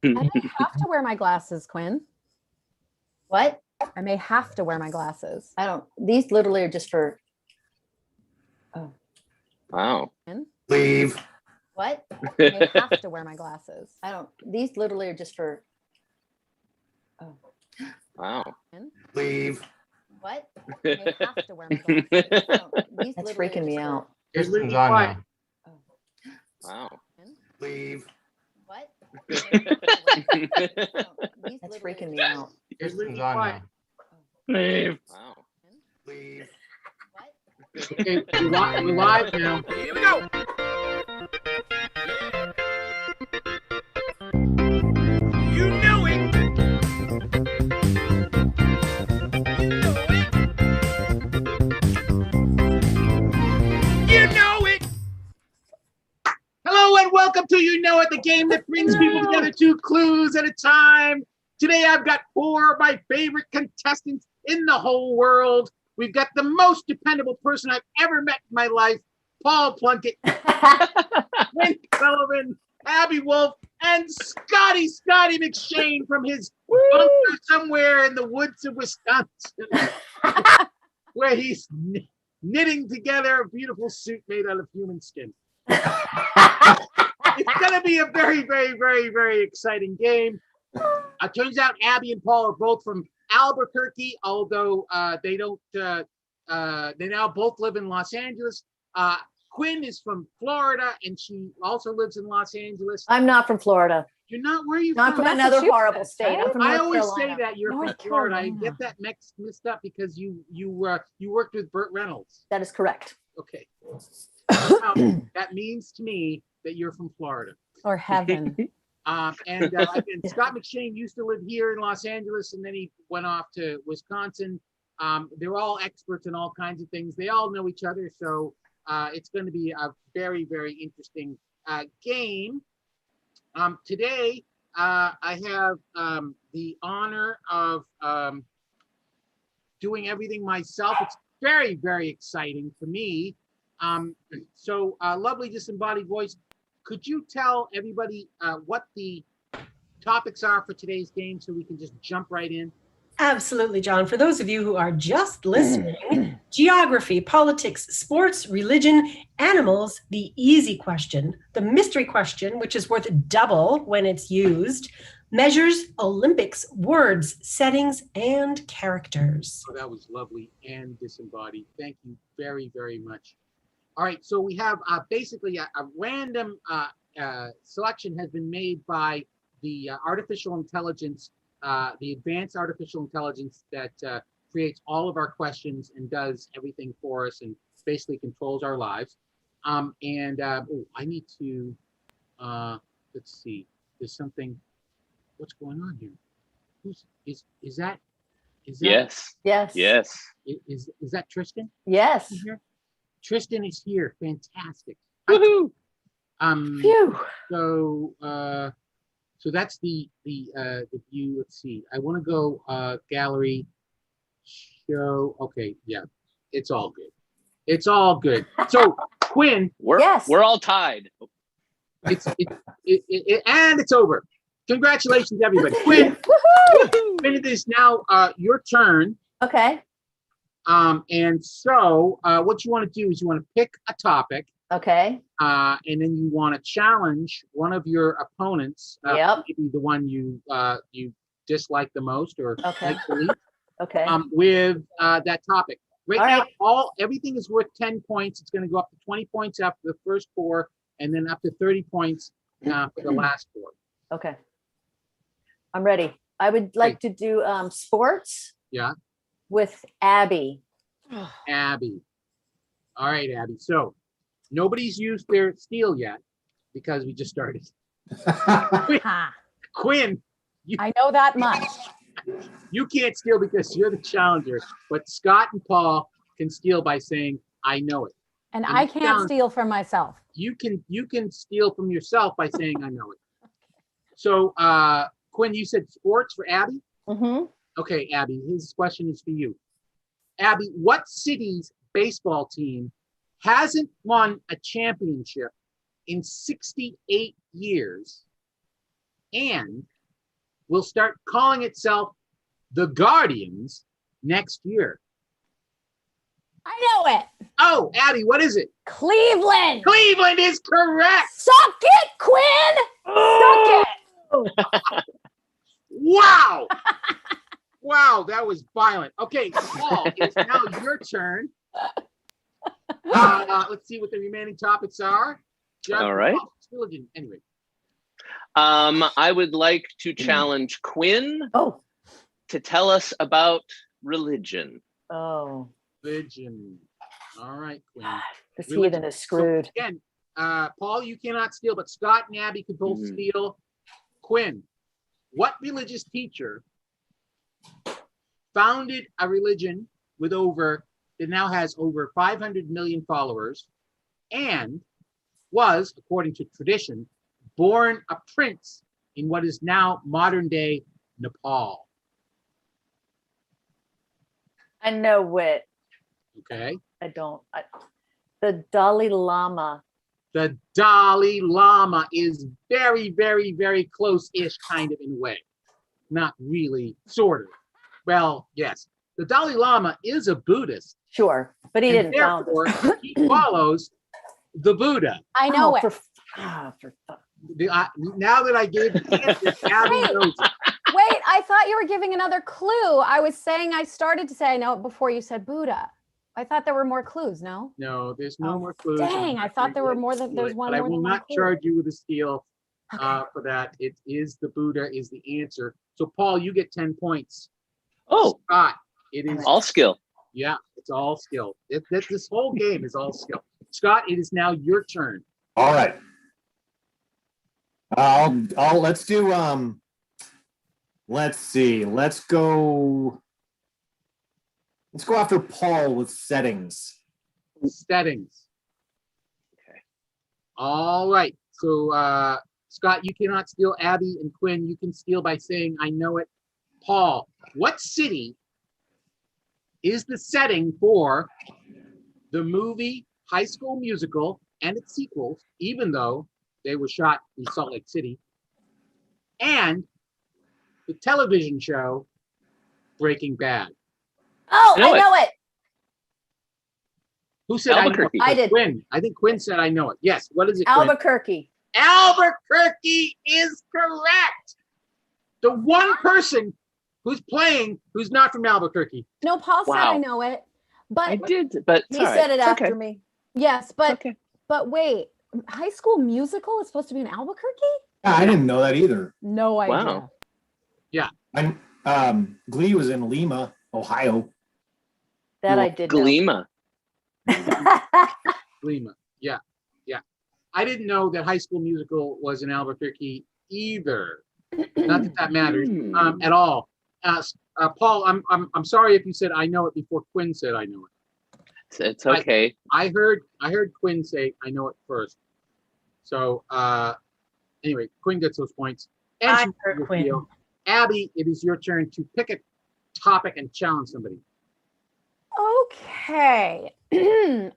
I may have to wear my glasses, Quinn. What? I may have to wear my glasses. I don't. These literally are just for. Oh. Wow. Quinn? Leave. What? I may have to wear my glasses. I don't. These literally are just for. Oh. Wow. Quinn? Leave. What? I may have to wear my glasses. I don't. These That's literally freaking are me just out. Kristen's on quiet. now. Wow. Leave. What? That's freaking me out. Kristen's on now. Leave. Wow. Leave. What? Okay, we're live now. Here we go. You know it. You know it. Hello and welcome to You Know It, the game that brings people together 2 clues at a time. Today I've got 4 of my favorite contestants in the whole world. We've got the most dependable person I've ever met in my life, Paul Plunkett, Quinn Sullivan, Abby Wolf, and Scotty McShane from his bunker somewhere in the woods of Wisconsin, where he's knitting together a beautiful suit made out of human skin. It's going to be a very, very, very, very exciting game. Turns out Abby and Paul are both from Albuquerque, although they don't. They now both live in Los Angeles. Quinn is from Florida, and she also lives in Los Angeles. I'm not from Florida. You're not. Where are you Not from? from another Massachusetts, horrible state. I'm right? from I North always Carolina. say that you're North from Florida. I Carolina. get that mixed up because you worked with Burt Reynolds. That is correct. Okay. Now, that means to me that you're from Florida. Or heaven. And Scott McShane used to live here in Los Angeles, and then he went off to Wisconsin. They're all experts in all kinds of things. They all know each other, so it's going to be a very, very interesting game. Today, I have the honor of doing everything myself. It's very, very exciting for me. So, lovely disembodied voice, could you tell everybody what the topics are for today's game so we can just jump right in? Absolutely, John. For those of you who are just listening, geography, politics, sports, religion, animals, the easy question, the mystery question, which is worth double when it's used, measures, Olympics, words, settings, and characters. Oh, that was lovely and disembodied. Thank you very, very much. All right, so we have basically a random selection has been made by the artificial intelligence, the advanced artificial intelligence that creates all of our questions and does everything for us and basically controls our lives. I need to, let's see, there's something, what's going on here? Is that? Yes. Yes. Yes. Is that Tristan? Yes. Here? Tristan is here. Fantastic. Woohoo! Phew. So that's the view. Let's see. I want to go gallery, show. Okay, yeah, it's all good. It's all good. So Quinn, We're all tied. and it's over. Congratulations, everybody. Quinn, Quinn, it is now your turn. Okay. And so what you want to do is you want to pick a topic. Okay. And then you want to challenge one of your opponents, Yep. maybe the one you dislike the most or Okay. like the least, Okay. with that topic. Right All now, right. everything is worth 10 points. It's going to go up to 20 points after the first 4, and then up to 30 points for the last 4. Okay. I'm ready. I would like to do sports. Yeah. With Abby. Abby. All right, Abby. So nobody's used their steal yet because we just started. Ha. Quinn, I know that much. you can't steal because you're the challenger, but Scott and Paul can steal by saying, I know it. And And I the can't challenge- steal from myself. You can steal from yourself by saying, I know it. So Quinn, you said sports for Abby? Mm-hmm. Okay, Abby, his question is for you. Abby, what city's baseball team hasn't won a championship in 68 years? And will start calling itself the Guardians next year? I know it. Oh, Abby, what is it? Cleveland. Cleveland is correct. Suck it, Quinn. Suck it. Wow. Wow, that was violent. Okay, Paul, it's now your turn. Let's see what the remaining topics are. All right. Religion. Anyway. I would like to challenge Quinn Oh, to tell us about religion. oh, Religion. All right, Quinn. this Religion. heathen is So, screwed. again, Paul, you cannot steal, but Scott and Abby could both Mhm. steal. Quinn, what religious teacher founded a religion with that now has over 500 million followers and was, according to tradition, born a prince in what is now modern day Nepal? I know it. Okay. I don't. The Dalai Lama. The Dalai Lama is very, very, very close-ish, kind of in a way. Not really, sort of. Well, yes. The Dalai Lama is a Buddhist. Sure, but he and didn't found therefore, it. he follows the Buddha. I know Oh, it. Now that I gave the answer, Abby Wait. knows it. Wait, I thought you were giving another clue. I started to say I know it before you said Buddha. I thought there were more clues, no? No, there's no Oh, more clues. dang, I thought there were more than- there's one But I more will than one not clue. charge you with a steal Okay. for that. It is the Buddha is the answer. So Paul, you get 10 points. Oh, Scott, it is all skill. yeah, it's all skill. This whole game is all skill. Scott, it is now your turn. All right. Let's do let's see. Let's go after Paul with settings. Settings. Okay. All right. So Scott, you cannot steal. Abby and Quinn, you can steal by saying I know it. Paul, what city is the setting for the movie High School Musical and its sequels, even though they were shot in Salt Lake City, and the television show Breaking Bad? Oh, Know I it. know it. Who said I know it? Albuquerque. I did. Quinn. I think Quinn said I know it. Yes. What is it, Quinn? Albuquerque. Albuquerque is correct. The one person who's playing who's not from Albuquerque. No, Paul said Wow. I know it. But I did, but He it's all said right. it It's after okay. me. yes, but Okay. but wait, High School Musical is supposed to be in Albuquerque? Yeah, I didn't know that either. No idea. Wow. Glee was in Lima, Ohio. That I did know. Galima. Lima. Yeah. Yeah. I didn't know that High School Musical was in Albuquerque either. Not that that matters at all. Paul, I'm sorry if you said I know it before Quinn said I know it. It's okay. I heard Quinn say I know it first. So anyway, Quinn gets those points. And I she heard will Quinn. feel. Abby, it is your turn to pick a topic and challenge somebody. Okay.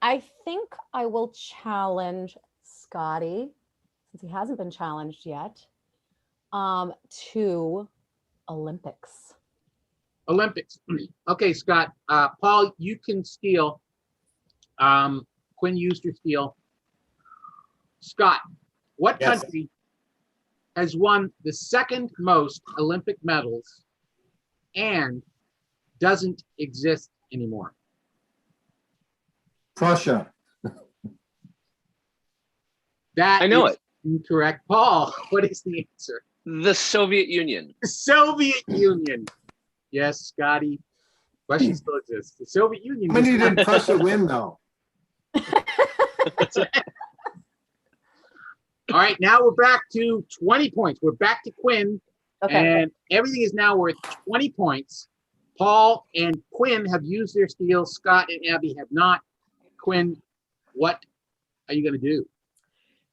I think I will challenge Scotty, since he hasn't been challenged yet, to Olympics. Olympics. Okay, Scott. Paul, you can steal. Quinn used your steal. Scott, what Yes. country has won the second most Olympic medals and doesn't exist anymore? Prussia. I know it. Incorrect. Paul, what is the answer? The Soviet Union. The Soviet Union. Yes, Scotty. Russia still exists. The Soviet Union. How many was did Prussia win, though? All right, now we're back to 20 points. We're back to Quinn, Okay. and everything is now worth 20 points. Paul and Quinn have used their steal. Scott and Abby have not. Quinn, what are you going to do?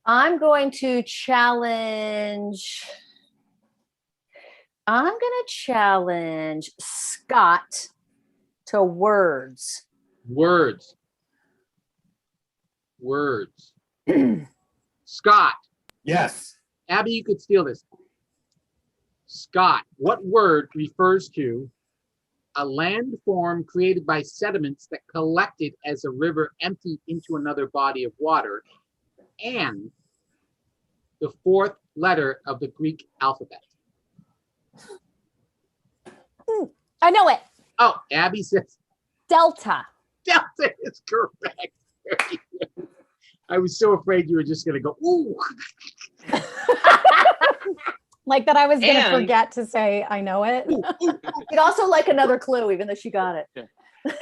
I'm going to challenge. Scott to words. Words. Words. Scott, Yes. Abby, you could steal this. Scott, what word refers to a landform created by sediments that collected as a river emptied into another body of water, and the fourth letter of the Greek alphabet? I know it. Oh, Abby says Delta. Delta is correct. Very good. I was so afraid you were just going to go, ooh. Like that I was going to And- forget to say I know it. You'd also like another clue, even though she got it.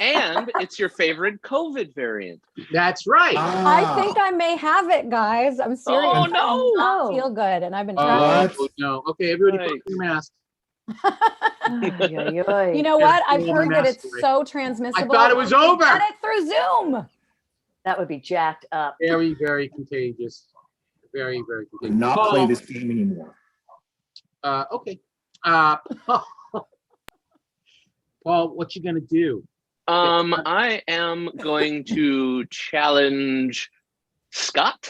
And it's your favorite COVID variant. That's right. I think I may have it, guys. I'm serious. Oh, I do no. not feel good, and I've been Oh, trying. no. Okay, everybody Right. put your mask. You know what? I've Yeah, heard that it's masturbate. so transmissible. I thought it was we over. Get it through Zoom. That would be jacked up. Very, very contagious. Very, very Do contagious. not play Paul, this game anymore. Okay. Paul, what you gonna do? I am going to challenge Scott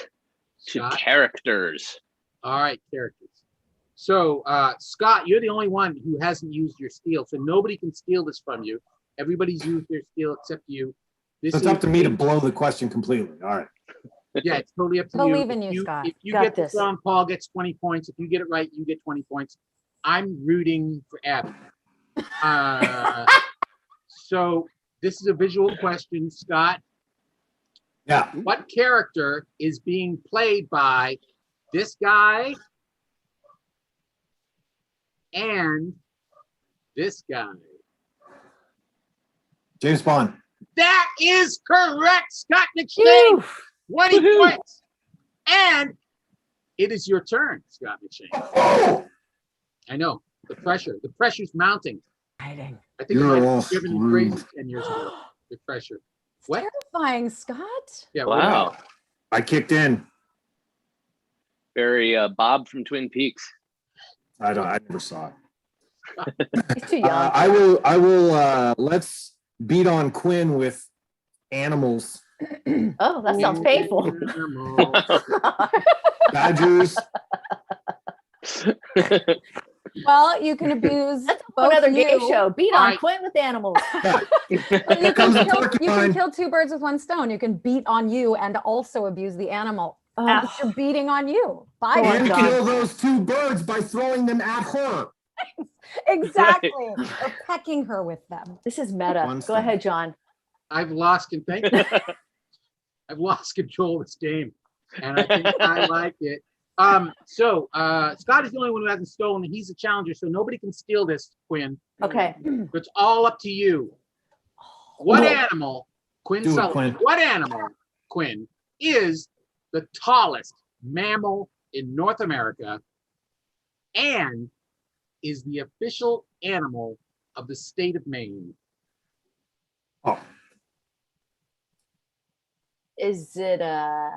to Scott? characters. All right, characters. So, Scott, you're the only one who hasn't used your steal, so nobody can steal this from you. Everybody's used their steal except you. This So it's is- up to me to blow the question completely. All right. Yeah, it's totally up to you. Believe in If you, Scott. If you Got get this this. wrong, Paul gets 20 points. If you get it right, you get 20 points. I'm rooting for Abby. So this is a visual question, Scott. Yeah. What character is being played by this guy and this guy? James Bond. That is correct, Scott McShane. 20 Woohoo. points. And it is your turn, Scott McShane. Oh, I know the pressure. The pressure's mounting. I think You're I might all have driven you screwed. crazy 10 years ago. The pressure. What? Terrifying, Scott. Yeah. Wow. I kicked in. Very Bob from Twin Peaks. I never saw it. He's too young. I will let's beat on Quinn with animals. Oh, that sounds painful. Badgers. Well, you can abuse both Another game you. show. Beat All on right. Quinn with animals. You Here comes a can porcupine. kill two birds with one stone. You can beat on you and also abuse the animal Oh, after beating on you. Bye. Oh, And God. kill those two birds by throwing them at her. Exactly. Or pecking her with them. this is meta. One Go stone. ahead, John. I've lost I've lost control of this game, and I think I like it. So Scott is the only one who hasn't stolen. He's a challenger, so nobody can steal this, Quinn. Okay. It's all up to you. What No. animal, Quinn Do it, Sullivan, Quinn. what animal, Quinn, is the tallest mammal in North America and is the official animal of the state of Maine? Oh, Is it a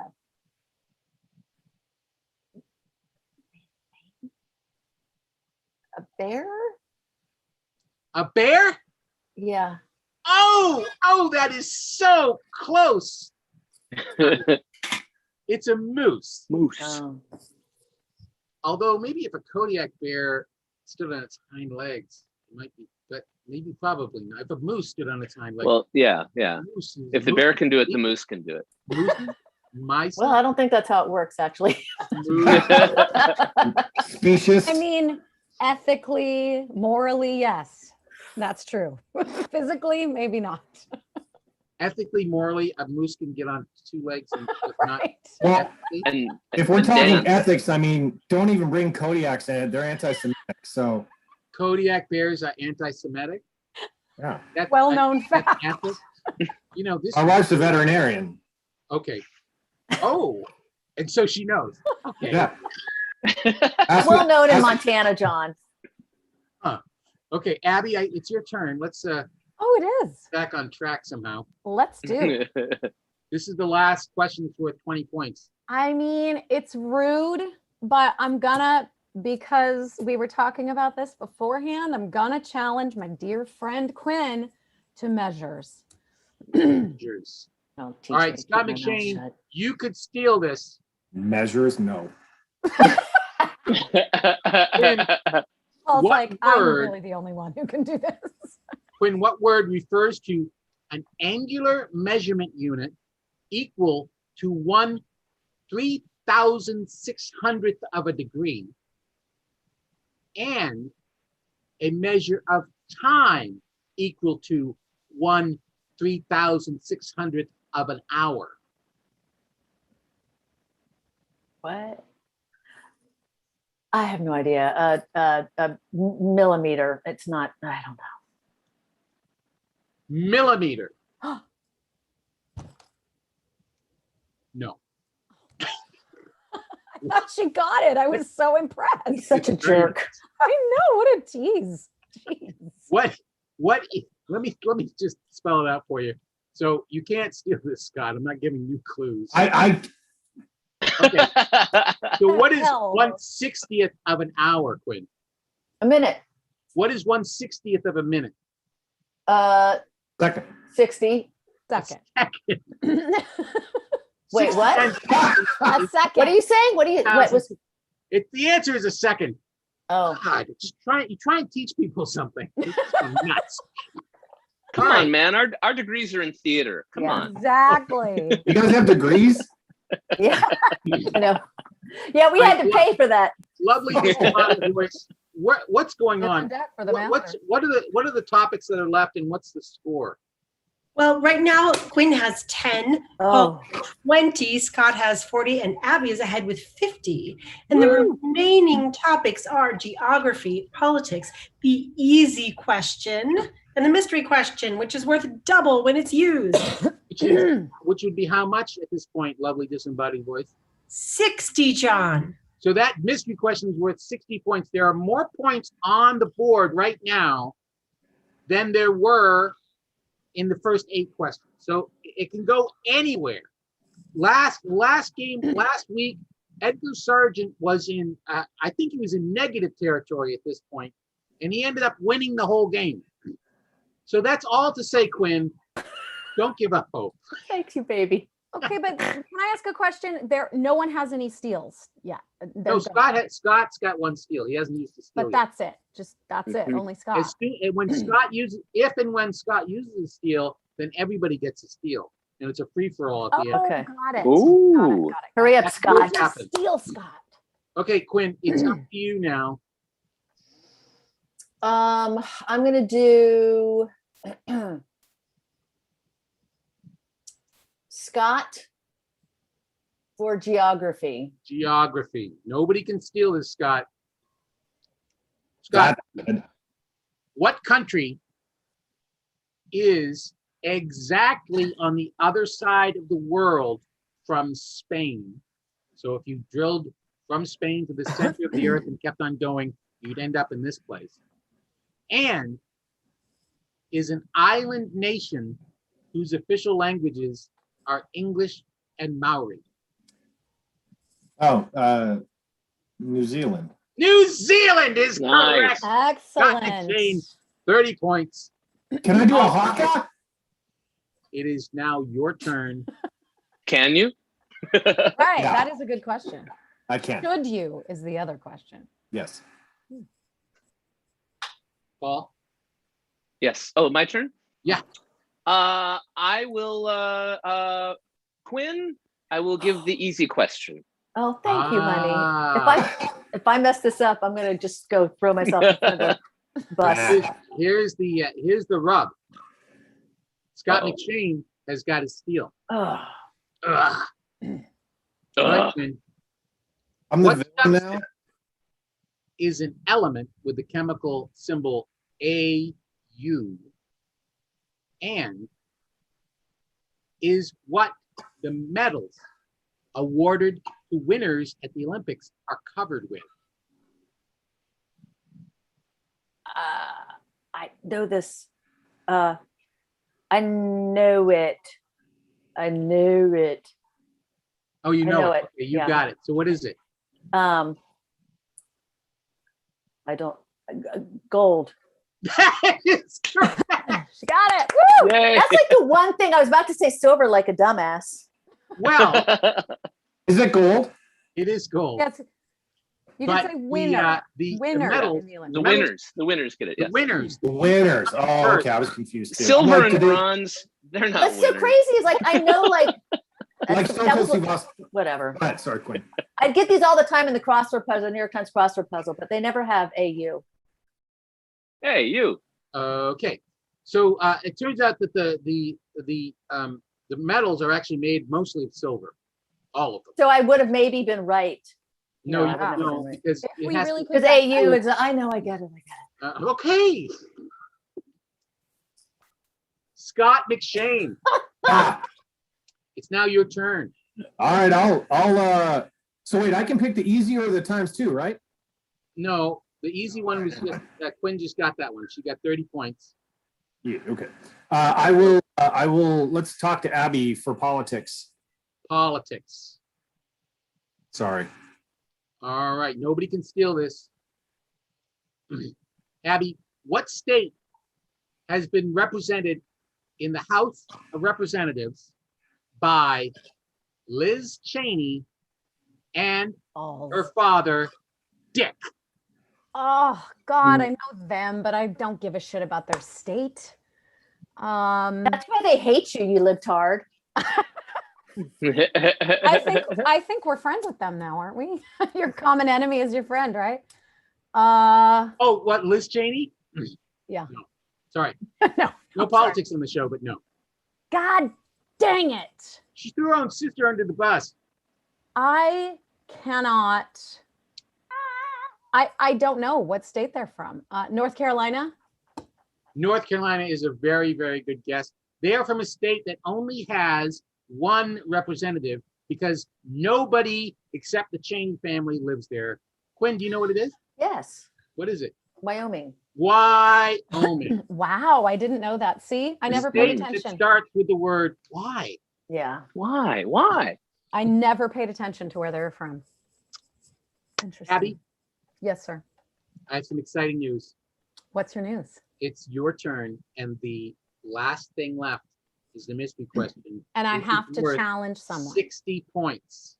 bear? A bear? Yeah. Oh, that is so close. It's a moose. Moose. Although maybe if a Kodiak bear stood on its hind legs, it might be, but maybe probably not. If a moose stood on its hind legs. Well, yeah. moose is- If the moose bear is can do it, the big. moose can do it. Moose, mice, Well, I don't think that's how it works, actually. moose. specious. I mean, ethically, morally, yes. That's true. Physically, maybe not. Ethically, morally, a moose can get on two legs and if not Right. Well, ethically. And if we're and talking dance. ethics, I mean, don't even bring Kodiaks in. They're anti-Semitic. So, Kodiak bears are anti-Semitic. yeah. That's Well-known that's fact. ethic. You know this. My wife's a veterinarian. Okay. Oh, and so she knows. Okay. Yeah. Ask Well me- known in ask- Montana, John. Okay, Abby, it's your turn. Let's Oh, it is. back on track somehow. Let's do. This is the last question that's worth 20 points. I mean, it's rude, but I'm gonna, because we were talking about this beforehand, I'm gonna challenge my dear friend Quinn to measures. Yours. Oh, All right, teacher, Scott keep my mouth McShane. shut. You could steal this. Measures, no. Paul's What like, I'm word- really the only one who can do this. Quinn, what word refers to an angular measurement unit equal to 1/3600th of a degree and a measure of time equal to 1/3600th of an hour? What? I have no idea. Millimeter. It's not. I don't know. Millimeter. No. I thought she got it. I was so impressed. He's such a jerk. I know. What a tease. Jeez. Let me just spell it out for you. So you can't steal this, Scott. I'm not giving you clues. I Okay. So what is Hell. 1/60th of an hour, Quinn? A minute. What is 1/60th of a minute? second. 60. Second. Wait, what? A second. What are you saying? What was? The answer is a second. Oh, God, just try and teach people something. It's just nuts. Come All right. on, man. Our degrees are in theater. Come Yeah. on. Exactly. You guys have degrees? yeah. I know. Yeah, we had to pay for that. Lovely disembodied voice. What's going It's in on? debt for the What are the topics that are left, and what's the score? Well, right now, Quinn has 10, Oh, 20, Scott has 40, and Abby is ahead with 50. And the remaining topics are geography, politics, the easy question, and the mystery question, which is worth double when it's used. Which would be how much at this point, lovely disembodied voice? 60, John. So that mystery question is worth 60 points. There are more points on the board right now than there were in the first 8 questions. So it can go anywhere. Last week, Edgar Sargent was in, I think he was in negative territory at this point, and he ended up winning the whole game. So that's all to say, Quinn, don't give up hope. thank you, baby. Okay, but can I ask a question? No one has any steals yet. No, Scott's got 1 steal. He hasn't used the steal But yet. that's it. That's it. Mhm. Only Scott. When Scott uses, if and when Scott uses the steal, then everybody gets a steal, and it's a free for all at the end. Okay. Got it. Ooh. Got it. Hurry up, That's Scott. what's happened. Steal, Scott. Okay, Quinn, it's up to you now. I'm gonna do Scott for geography. Geography. Nobody can steal this, Scott. Scott, what country is exactly on the other side of the world from Spain? So if you drilled from Spain to the center of the earth and kept on going, you'd end up in this place. And is an island nation whose official languages are English and Maori. Oh, New Zealand. New Zealand is Nice. correct. Excellent. Jane. 30 points. Can I do a haka? It is now your turn. Can you? Right. Yeah. That is a good question. I can. Should you is the other question. Yes. Paul? Yes. Oh, my turn? Yeah. I will, Quinn, I will give the easy question. Oh, thank you, honey. Ah. If I mess this up, I'm gonna just go throw myself in front of the bus. Here's the rub. Scott Uh-oh. McShane has got his steal. Oh, Ugh. All right, Quinn. I'm the What villain substance now. is an element with the chemical symbol AU and is what the medals awarded to winners at the Olympics are covered with? I know this. I know it. I knew it. Oh, you I know know it. it. Okay, you Yeah. got it. So what is it? I don't. Gold. It's correct. She got it. Woo! Yay. That's like the one thing I was about to say. Silver, like a dumbass. Well, Is it gold? it is gold. Yes. You But can say winner. the Winner. medals, in England. The medals- winners get it. the Yes. winners. The winners. Oh, okay. I was confused too. I'm Silver like, and did they- bronze, they're not That's so winners. crazy. It's like, I know, like, Like that Stone was Cold Steve Austin. whatever. Go ahead, sorry, Quinn. I get these all the time in the crossword puzzle, New York Times crossword puzzle, but they never have AU. Hey, you. Okay, so it turns out that the medals are actually made mostly of silver, all of them. So I would have maybe been right. No, No, you I don't wouldn't. know because If it we has really to, put Because that- AU is, I know, I get it. okay. Scott McShane, Ah, it's now your turn. all right, so wait, I can pick the easy or the times two, right? No, the easy one was Quinn just got that one. She got 30 points. Yeah, okay. I will, let's talk to Abby for politics. Politics. Sorry. All right, nobody can steal this. Abby, what state has been represented in the House of Representatives by Liz Cheney and Oh, her father, Dick? Oh God, I know them, but I don't give a shit about their state. that's why they hate you, you libtard. I think we're friends with them now, aren't we? Your common enemy is your friend, right? Oh, what, Liz Cheney? Yeah. No, sorry. No. No I'm sorry. politics on the show, but no. God dang it. She threw her own sister under the bus. I cannot. I don't know what state they're from. North Carolina? North Carolina is a very, very good guess. They are from a state that only has one representative because nobody except the Cheney family lives there. Quinn, do you know what it is? Yes, What is it? Wyoming. Wyoming. Wow, I didn't know that. See, I The never paid state that attention. starts with the word why. Yeah. Why? Why? I never paid attention to where they're from. Interesting. Abby, Yes, sir. I have some exciting news. What's your news? It's your turn, and the last thing left is the mystery question. And I which is have to worth challenge someone. 60 points.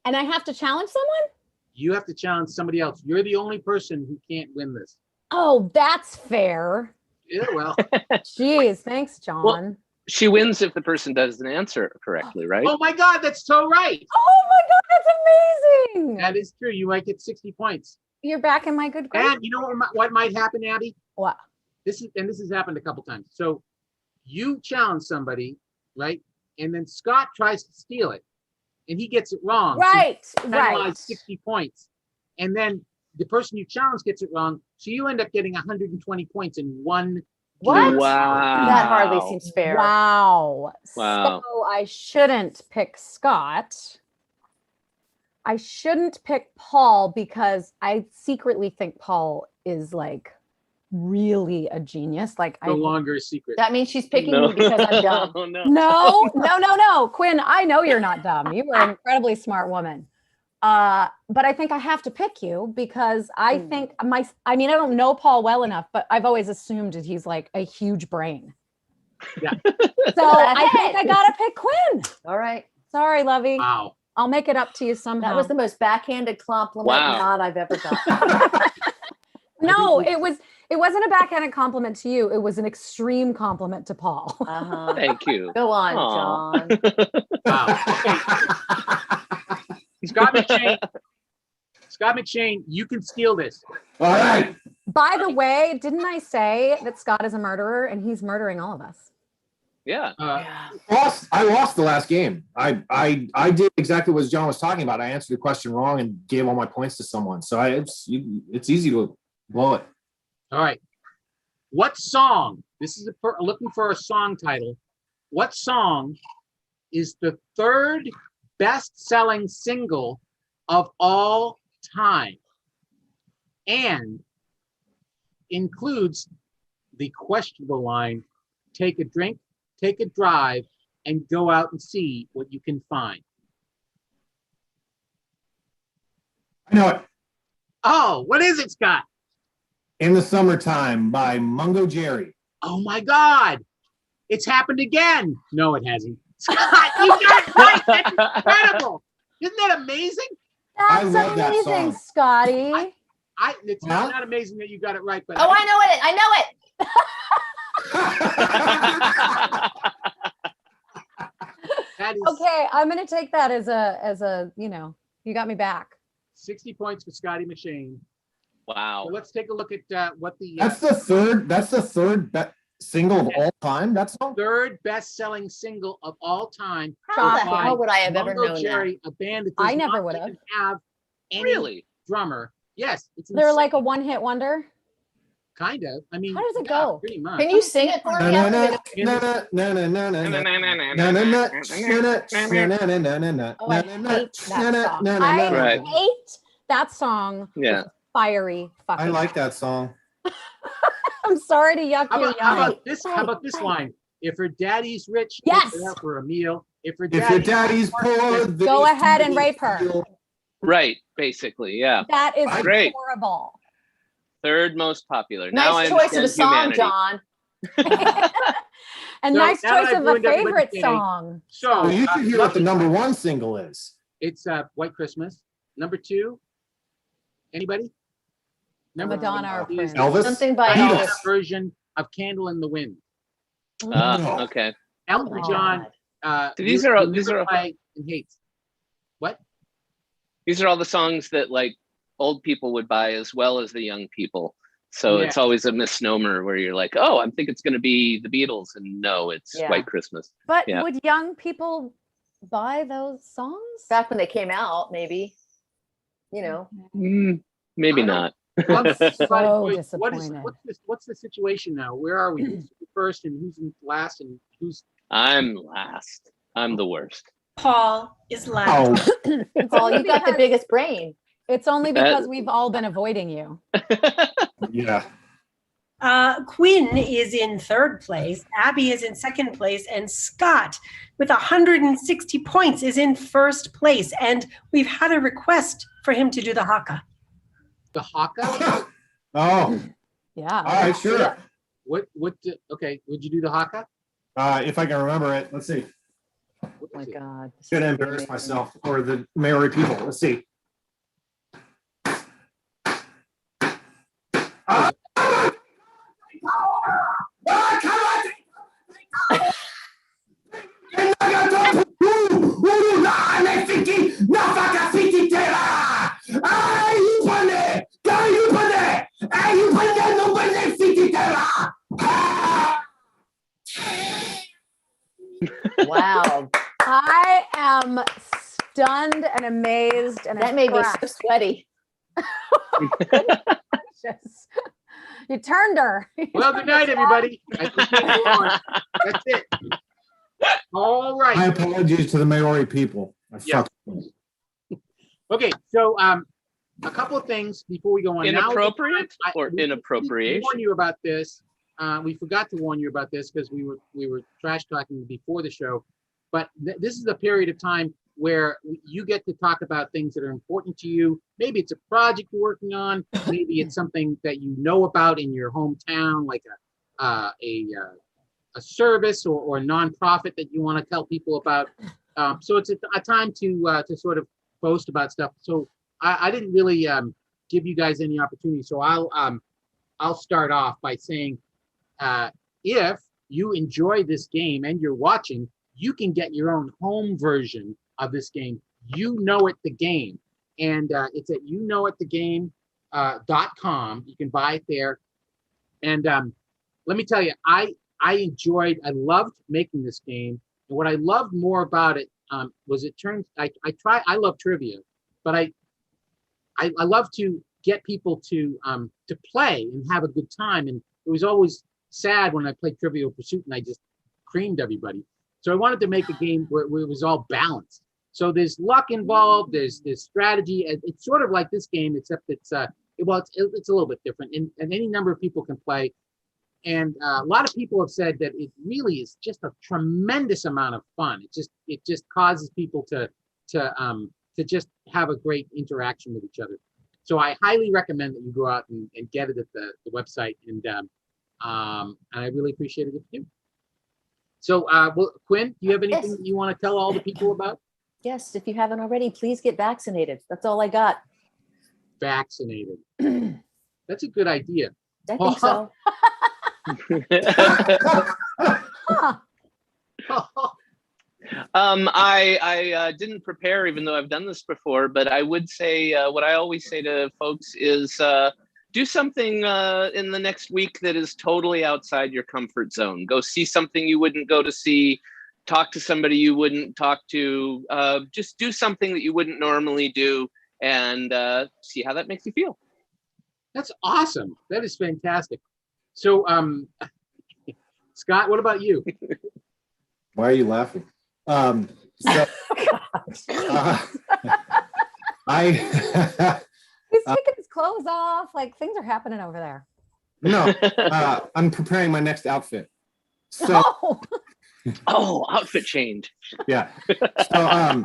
And I have to challenge someone? You have to challenge somebody else. You're the only person who can't win this. Oh, that's fair. Yeah, well. Jeez, thanks, John. She wins if the person doesn't answer correctly, right? Oh my God, that's so right. Oh my God, that's amazing. That is true. You might get 60 points. You're back in my good grace. And you know what might happen, Abby? What? This has happened a couple times. So you challenge somebody, right? And then Scott tries to steal it, and he gets it wrong. So Right, you penalize right. 60 points. And then the person you challenge gets it wrong. So you end up getting 120 points in one. What? game. Wow. That hardly seems fair. Wow. Wow. So I shouldn't pick Scott. I shouldn't pick Paul because I secretly think Paul is like really a genius. Like No longer a secret. That means she's picking me because I'm dumb. Oh, no. No. Quinn, I know you're not dumb. You are an incredibly smart woman. But I think I have to pick you because I think I don't know Paul well enough, but I've always assumed that he's like a huge brain. Yeah. So I think I gotta pick Quinn. All right. Sorry, Lovey. Wow. I'll make it up to you somehow. That was the most backhanded compliment Wow. nod I've ever gotten. No, it wasn't a backhanded compliment to you. It was an extreme compliment to Paul. Uh-huh. Thank you. Go on, Aw. John. Wow. Okay. Scott McShane, you can steal this. All right. By the way, didn't I say that Scott is a murderer and he's murdering all of us? Yeah. I lost the last game. I did exactly what John was talking about. I answered the question wrong and gave all my points to someone. So it's easy to blow it. All right. What song? This is looking for a song title. What song is the third best-selling single of all time and includes the questionable line, take a drink, take a drive, and go out and see what you can find? I know it. Oh, what is it, Scott? In the Summertime by Mungo Jerry. Oh my God. It's happened again. No, it hasn't. Scott, you got it right. That's incredible. Isn't that amazing? I That's love that amazing, song. Scotty. It's Huh? not amazing that you got it right, but Oh, I know it. I know it. that is Okay, I'm gonna take that as a you got me back. 60 points for Scotty McShane. Wow. So let's take a look at what the That's the third single of all time. That song. third best-selling single of all time. How the Shocking. hell would I have ever Mungo known that? Jerry, a band that I does never not would have. even have any Really? drummer. Yes, it's They're insane. like a one-hit wonder. Kind of. I mean, How does it yeah, go? Pretty much. Can you sing it for me? Na, I na, don't na, even know. na, na, na, na, na, na, na, na, na, na, Oh, I hate that song. I Right. hate that song. Yeah. Fiery fucking. I like that song. I'm sorry to yuck How your about, how yum. about this? How about this line? If her daddy's rich, Yes. take her out for a meal. If her If your daddy's poor, Go then ahead and he's rape her. real. Right. Basically, yeah. That is Great. horrible. Third most popular. Now I Nice choice of a understand song, humanity. John. A So nice now that choice I've of a ruined everybody's favorite day, song. So Well, you should hear what the number one single is. it's White Christmas. Number 2. Anybody? Madonna or is Prince. Elvis. Something by Beatles. Elvis. version of Candle in the Wind. No. Okay. Elton Oh, John. These are all- these never are all- play and hates. What? These are all the songs that like old people would buy as well as the young people. So Yeah. it's always a misnomer where you're like, oh, I think it's going to be the Beatles. And no, it's Yeah. White Christmas. But Yeah. would young people buy those songs? Back when they came out, maybe. You know. Maybe I don't- not. disappointed. What's the situation now? Where are we? Who's first and who's in last and who's I'm last. I'm the worst. Paul is last. Oh, It's Paul, only you got the because- biggest brain. It's only because we've all been avoiding you. yeah. Quinn is in third place. Abby is in second place. And Scott, with 160 points, is in first place. And we've had a request for him to do the haka. the haka? Oh, Yeah. all right, sure. Okay, would you do the haka? If I can remember it, let's see. Oh my God. this is Gonna gonna be embarrass amazing. myself or the Maori people. Let's see. Wow. I am stunned and amazed and That made me so impressed. sweaty. Just- you turned her. Well, good night, everybody. I think we move on. That's it. All My right. apologies to the Maori people. I Yeah. fucked- Okay, so a couple of things before we go on. Now is the Inappropriate time- or we inappropriation? warn you about this. We forgot to warn you about this because we were trash talking before the show. But this is a period of time where you get to talk about things that are important to you. Maybe it's a project you're working on. Maybe it's something that you know about in your hometown, like a service or a nonprofit that you want to tell people about. So it's a time to sort of boast about stuff. So I didn't really give you guys any opportunity. So I'll start off by saying, if you enjoy this game and you're watching, you can get your own home version of this game. You Know It the Game, and it's at youknowitthegame.com. You can buy it there. And let me tell you, I loved making this game. And what I loved more about it was I love trivia, but I love to get people to play and have a good time. And it was always sad when I played Trivial Pursuit and I just creamed everybody. So I wanted to make a game where it was all balanced. So there's luck involved, there's strategy. It's sort of like this game, except it's a little bit different. And any number of people can play. And a lot of people have said that it really is just a tremendous amount of fun. It just causes people to just have a great interaction with each other. So I highly recommend that you go out and get it at the website. And I really appreciate it if you do. So, Quinn, do you have anything Yes. that you want to tell all the people about? Yes, if you haven't already, please get vaccinated. That's all I got. Vaccinated. That's a good idea. I think so. Huh. I didn't prepare, even though I've done this before, but I would say what I always say to folks is do something in the next week that is totally outside your comfort zone. Go see something you wouldn't go to see, talk to somebody you wouldn't talk to, just do something that you wouldn't normally do, and see how that makes you feel. That's awesome. That is fantastic. So, Scott, what about you? Why are you laughing? I He's taking his clothes off. Like things are happening over there. no, I'm preparing my next outfit. So Oh, Oh, outfit change. yeah. So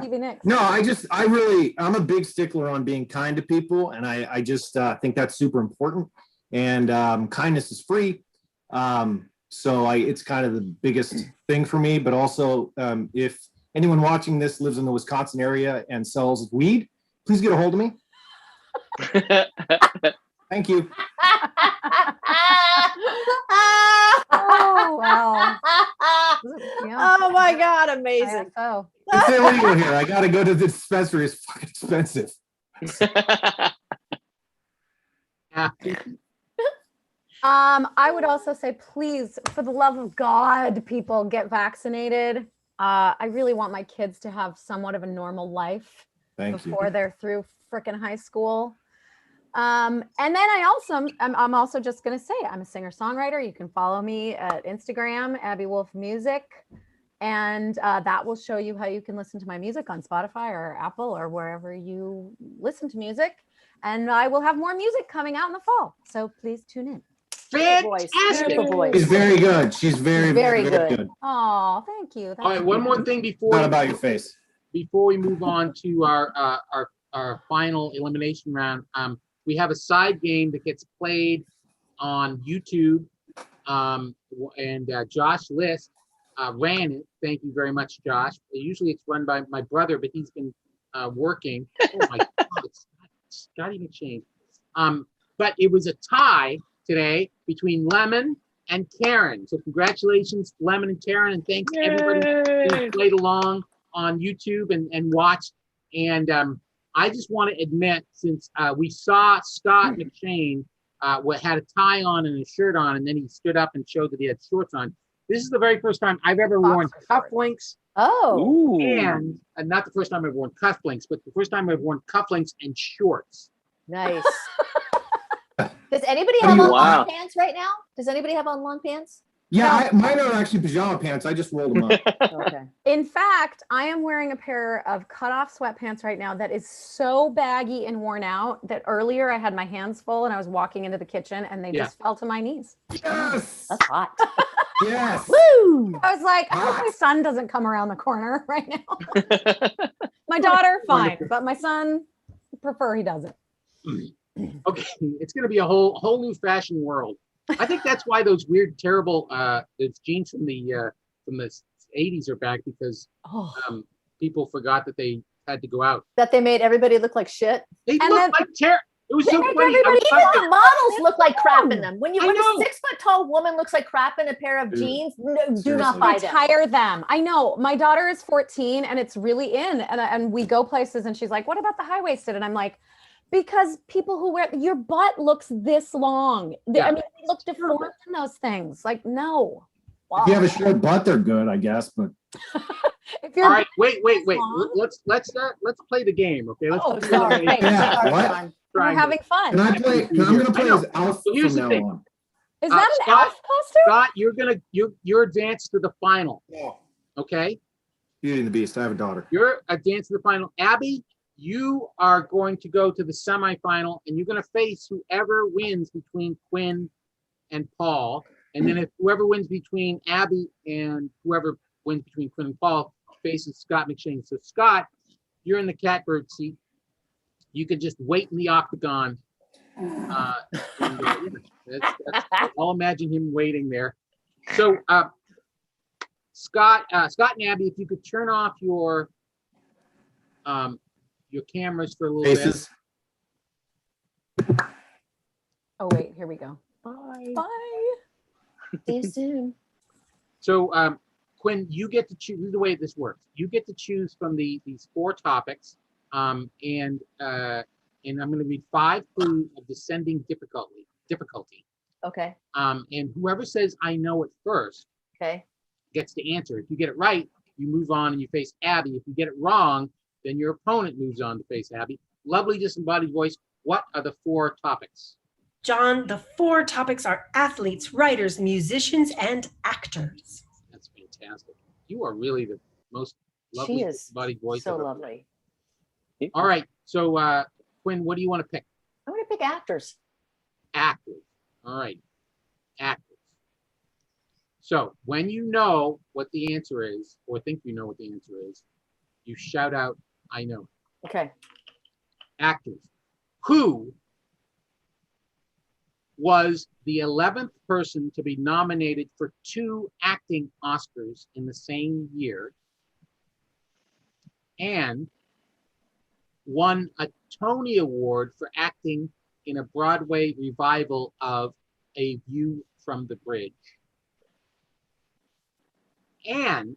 Stevie Nicks. no, I'm a big stickler on being kind to people, and I just think that's super important. And kindness is free. So it's kind of the biggest thing for me. But also, if anyone watching this lives in the Wisconsin area and sells weed, please get a hold of me. Thank you. Oh wow. Yeah. Oh my God, amazing. ISO. It's illegal here. I got to go to the dispensary. It's fucking expensive. I would also say, please, for the love of God, people get vaccinated. I really want my kids to have somewhat of a normal life Thank you. before they're through frickin' high school. And then I'm also just gonna say I'm a singer-songwriter. You can follow me at Instagram, Abby Wolf Music, and that will show you how you can listen to my music on Spotify or Apple or wherever you listen to music. And I will have more music coming out in the fall, so please tune in. Great voice. Fantastic. Beautiful voice. She's very good. She's very, Very very, good. good. Oh, thank you. All right, one more thing Not about your face. before we move on to our final elimination round. We have a side game that gets played on YouTube, and Josh List ran it. Thank you very much, Josh. Usually it's run by my brother, but he's been working. Oh my God, Scotty McShane. But it was a tie today between Lemon and Karen. So congratulations, Lemon and Karen, and thanks to everybody who played along on YouTube and watched. And I just want to admit, since we saw Scott McShane had a tie on and a shirt on, and then he stood up and showed that he had shorts on. This is the very first time I've ever worn cufflinks, Oh, Ooh. and not the first time I've worn cufflinks, but the first time I've worn cufflinks and shorts. nice. Does anybody How have do you- on Wow. long pants right now? Does anybody have on long pants? Yeah, mine are actually pajama pants. I just rolled them up. Okay. In fact, I am wearing a pair of cutoff sweatpants right now that is so baggy and worn out that earlier I had my hands full and I was walking into the kitchen and they Yeah. just fell to my knees. Yes. That's hot. Yes. Woo! I was like, I hope my son doesn't come around the corner right now. My daughter, fine, Wonderful. but my son, prefer he doesn't. Okay, it's going to be a whole new fashion world. I think that's why those weird, terrible those jeans from the 80s are back, because Oh. people forgot that they had to go out. That they made everybody look like shit. They And look then- like It was They so make funny. everybody I was Even the models look like crap in them. When I a know. 6 foot tall woman looks like crap in a pair of Dude, jeans, no, do seriously. not buy them. Retire them. I know. My daughter is 14 and it's really in. And we go places and she's like, what about the high waisted? And I'm like, because people who wear your butt looks this long. Yeah. I mean, they look deformed in those things. Like, no. If you have a short butt, they're good, I guess. But If you're All right, wait. long. Let's play the game, okay? Let's Oh, do sorry. it. Yeah, what? Fun. we're Trying to- having fun. can I play? I'm going to play I know. as Alf So here's from the now thing. on. Is that an Scott- Alf poster? Scott, you're advanced to the final, okay? Beauty and the Beast. I have a daughter. You're advanced to the final. Abby, you are going to go to the semifinal, and you're going to face whoever wins between Quinn and Paul. And then if whoever wins between Abby and whoever wins between Quinn and Paul faces Scott McShane. So Scott, you're in the catbird seat. You can just wait in the octagon. I'll imagine him waiting there. So Scott and Abby, if you could turn off your your cameras for a little bit. Faces. Oh, wait, here we go. Bye. Bye. See you soon. So, Quinn, you get to choose. This is the way this works. You get to choose from these 4 topics, and I'm going to read 5 clues of descending difficulty. Okay. And whoever says "I know it" first Okay. gets to answer. If you get it right, you move on and you face Abby. If you get it wrong, then your opponent moves on to face Abby. Lovely disembodied voice. What are the 4 topics? John, the 4 topics are athletes, writers, musicians, and actors. That's fantastic. You are really the most lovely She is disembodied voice so ever. lovely. All right. So, Quinn, what do you want to pick? I'm going to pick actors. Actors. All right. Actors. So when you know what the answer is, or think you know what the answer is, you shout out, "I know." Okay. Actors. Who was the 11th person to be nominated for 2 acting Oscars in the same year and won a Tony Award for acting in a Broadway revival of A View from the Bridge? And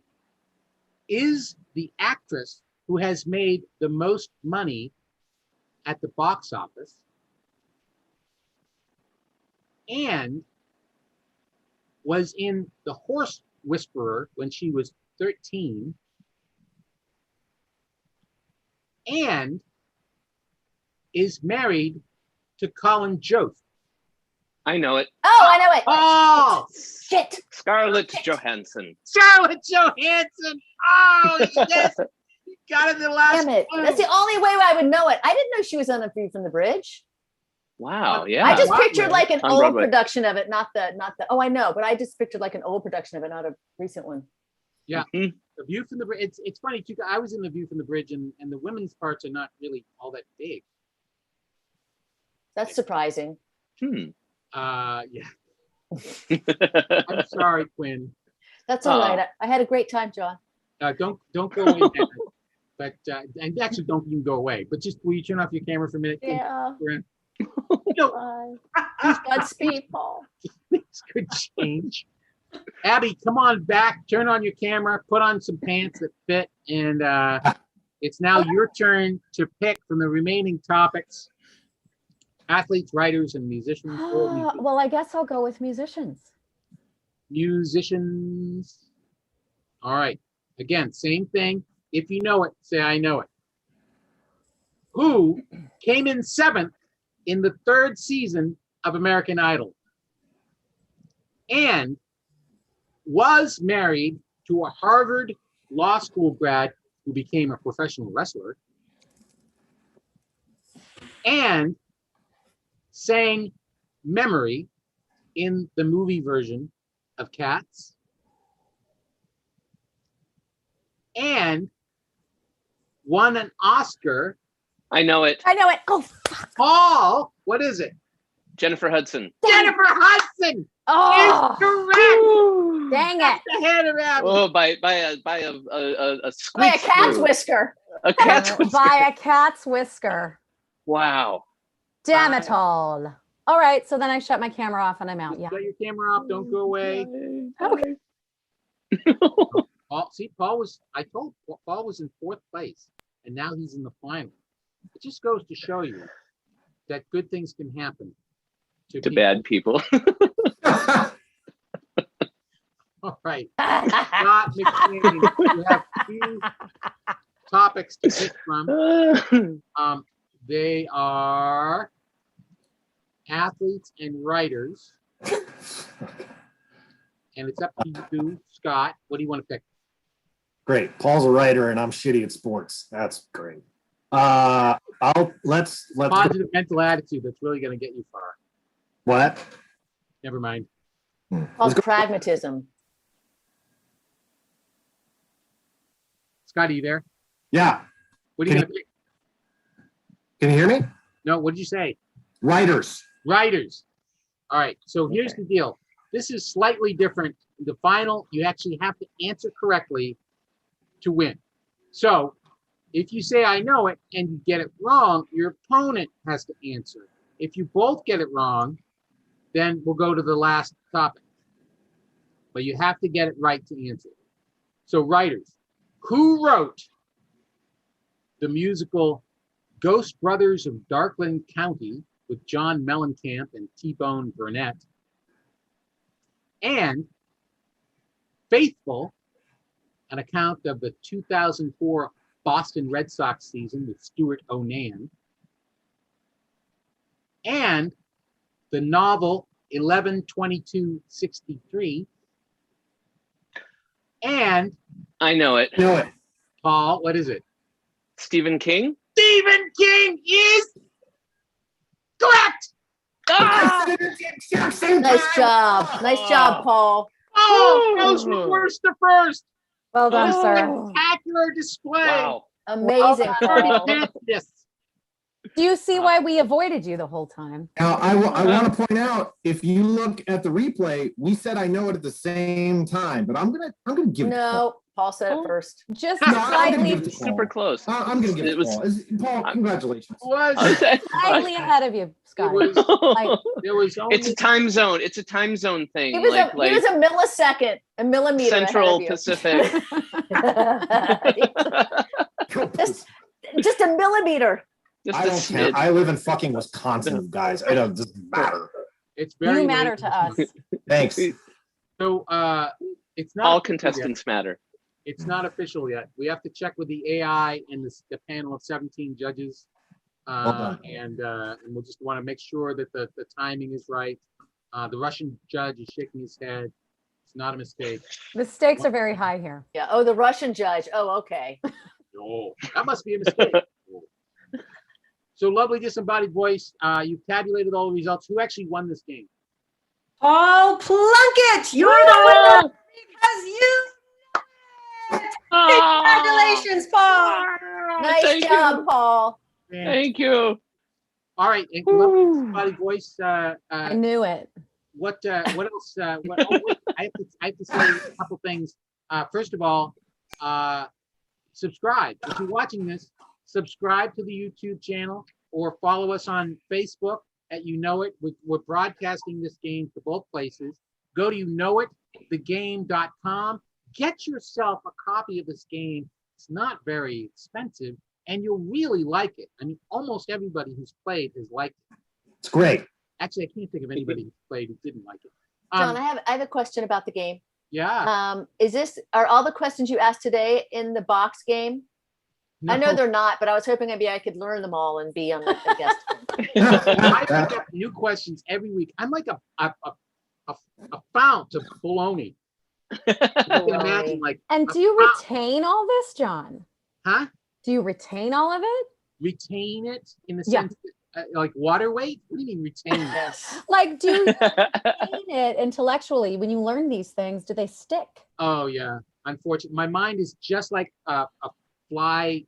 is the actress who has made the most money at the box office and was in The Horse Whisperer when she was 13 and is married to Colin Jost. I know it. Oh, I know it. Oh, Shit. Scarlett Johansson. Scarlett Johansson. Oh, yes. You got it in the last Damn it. clue. That's the only way I would know it. I didn't know she was on A View from the Bridge. Wow. Yeah. I just Broadway. pictured like an On old Broadway. production of it, not the, oh, I know, but I just pictured like an old production of it, not a recent one. Mhm. The View from the Bridge. It's funny too. I was in The View from the Bridge, and the women's parts are not really all that big. That's surprising. Hmm. Yeah. I'm sorry, Quinn. That's all Aw. right. I had a great time, John. Don't go away, Dad. But and actually, don't even go away. But just will you turn off your camera for a minute? Yeah. You know, Bye. Godspeed, Paul. things could change. Abby, come on back. Turn on your camera. Put on some pants that fit, and it's now your turn to pick from the remaining topics: athletes, writers, and musicians. Or Well, I guess I'll go with musicians. musicians. All right. Again, same thing. If you know it, say "I know it." Who came in 7th in the 3rd season of American Idol and was married to a Harvard Law School grad who became a professional wrestler and sang "Memory" in the movie version of Cats and won an Oscar. I know it. I know it. Oh, Paul, what is it? Jennifer Hudson. Jennifer Hudson oh, is correct. dang it. That's ahead of Abby. Oh, by a By squeak a cat's through. whisker. A cat's whisker. By a cat's whisker. Wow. Damn it all. All right, so then I shut my camera off and I'm out. Yeah. Shut your camera off. Don't go away. Okay. Paul was in 4th place, and now he's in the final. It just goes to show you that good things can happen To people. bad people. All right. Scott McCain, you have 2 topics to pick from. They are athletes and writers. And it's up to you, Scott. What do you want to pick? Great. Paul's a writer and I'm shitty at sports. That's great. Let's Positive mental attitude that's really going to get you far. what? Never mind. Called pragmatism. Scott, are you there? Yeah. What are you going to pick? Can you hear me? No, what did you say? Writers. Writers. All right. So here's the deal. This is slightly different. The final, you actually have to answer correctly to win. So If you say I know it and you get it wrong, your opponent has to answer. If you both get it wrong, then we'll go to the last topic. But you have to get it right to answer. So writers, who wrote the musical Ghost Brothers of Darkland County with John Mellencamp and T-Bone Burnett, and Faithful, an account of the 2004 Boston Red Sox season with Stuart Onan, and the novel 11/22/63, and I know it. Know it. Paul, what is it? Stephen King. Stephen King is correct. Ah! Nice job. Nice job, Paul. Oh, goes from worst to first. Well done, Oh. sir. Spectacular display. Wow. Amazing, Pretty Paul. fabulous. Do you see why we avoided you the whole time? Now, I want to point out, if you look at the replay, we said I know it at the same time, but I'm gonna give it to Paul. No, Paul said it first. Just No, I'm gonna give slightly, it to Paul. Super close. I'm gonna give it It to was- Paul. Paul, congratulations. Was slightly ahead of you, it Scott. was Like, there was only It's a time zone. It's a time zone thing. He was, like he was a millisecond, a millimeter Central ahead of Pacific. you. Just a millimeter. Just I a don't care. smidge. I live in fucking Wisconsin, guys. It doesn't matter. it's very you matter late. to us. Thanks. So it's not All official yet. contestants matter. It's not official yet. We have to check with the AI and the panel of 17 judges. done. And we'll just want to make sure that the timing is right. The Russian judge is shaking his head. It's not a mistake. The stakes are very high here. Yeah. Oh, the Russian judge. Oh, okay. No, that must be a mistake. So lovely disembodied voice. You've tabulated all the results. Who actually won this game? Paul Plunkett, you're the winner because you. Congratulations, Paul. Nice Thank job, you. Paul. And- Thank you. all right, and lovely disembodied voice. I knew it. What else? Oh, wait, I have to say a couple things. First of all, subscribe. If you're watching this, subscribe to the YouTube channel or follow us on Facebook at You Know It. We're broadcasting this game to both places. Go to youknowitthegame.com. Get yourself a copy of this game. It's not very expensive, and you'll really like it. I mean, almost everybody who's played has liked it. It's great. Actually, I can't think of anybody who played who didn't like it. John, I have a question about the game. Yeah. Are all the questions you asked today in the box game? I know No. they're not, but I was hoping maybe I could learn them all and be on the guest. I pick up new questions every week. I'm like a fount of baloney. You can imagine, like, And do you retain all this, John? huh? Do you retain all of it? Retain it in the Yeah. sense like water weight? What do you mean retain it? Yes. Like, do you retain it intellectually when you learn these things? Do they stick? Oh yeah. Unfortunately, my mind is just like a fly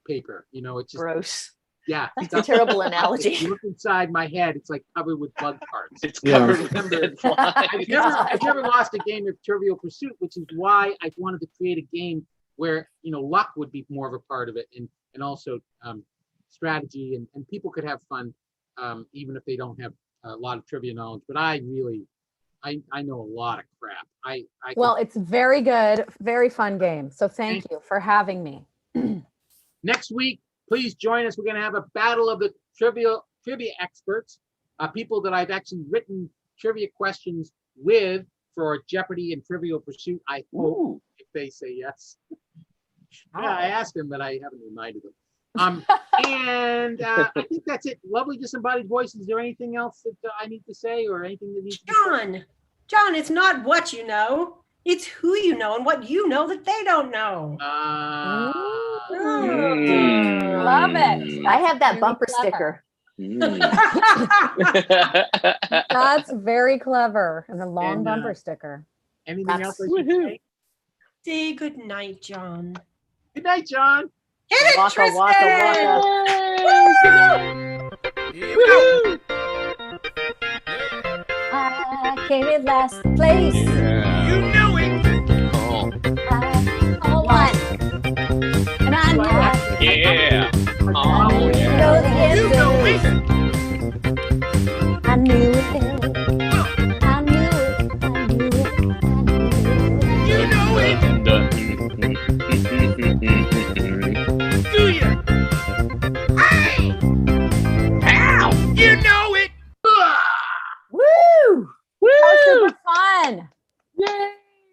paper. You know, it's just Gross. yeah. That's a terrible analogy. You look inside my head, it's like covered with bug parts. It's Yeah. covered with dead flies. I've never lost a game of Trivial Pursuit, which is why I wanted to create a game where, you know, luck would be more of a part of it, and also strategy, and people could have fun even if they don't have a lot of trivia knowledge. But I really, I know a lot of crap. Well, it's very good, very fun game. So thank you for having me. Next week, please join us. We're going to have a battle of the trivia experts, people that I've actually written trivia questions with for Jeopardy and Trivial Pursuit. I hope Ooh. if they say yes. Yeah, I asked them, but I haven't reminded them. And I think that's it. Lovely disembodied voice. Is there anything else that I need to say, or anything that needs to be said? John, it's not what you know, it's who you know and what you know that they don't know. Love it. I have that Very bumper clever. sticker. Mm. That's very clever. And the long And, bumper sticker. Anything else I should Woohoo. say? Say good night, John. Good night, John. Hit it, Waka, Tristan! waka, waka. Woo! I came in last place. You know